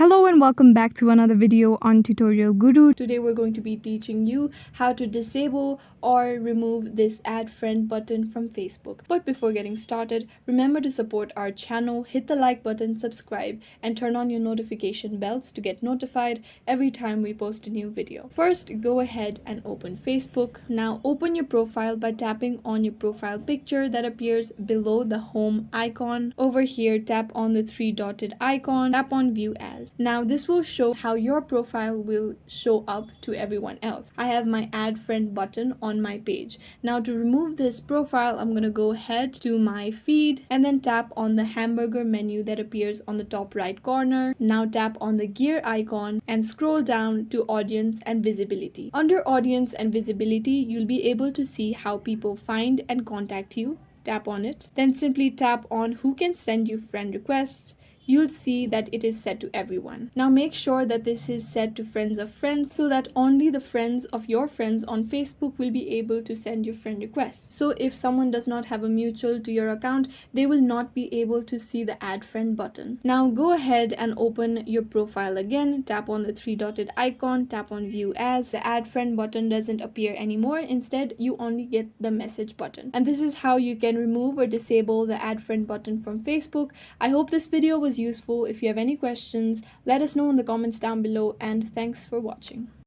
Hello and welcome back to another video on Tutorialguru. Today we're going to be teaching you how to disable or remove this add friend button from Facebook. But before getting started, remember to support our channel, hit the like button, subscribe, and turn on your notification bells to get notified every time we post a new video. First, go ahead and open Facebook. Now open your profile by tapping on your profile picture that appears below the home icon. Over here, tap on the three dotted icon, tap on view as. Now this will show how your profile will show up to everyone else. I have my add friend button on my page. Now to remove this profile, I'm gonna go ahead to my feed and then tap on the hamburger menu that appears on the top right corner. Now tap on the gear icon and scroll down to audience and visibility. Under audience and visibility, you'll be able to see how people find and contact you. Tap on it. Then simply tap on who can send you friend requests. You'll see that it is set to everyone. Now make sure that this is set to friends of friends so that only the friends of your friends on Facebook will be able to send you friend requests. So if someone does not have a mutual to your account, they will not be able to see the add friend button. Now go ahead and open your profile again, tap on the three dotted icon, tap on view as. The add friend button doesn't appear anymore. Instead, you only get the message button. And this is how you can remove or disable the add friend button from Facebook. I hope this video was useful. If you have any questions, let us know in the comments down below, and thanks for watching.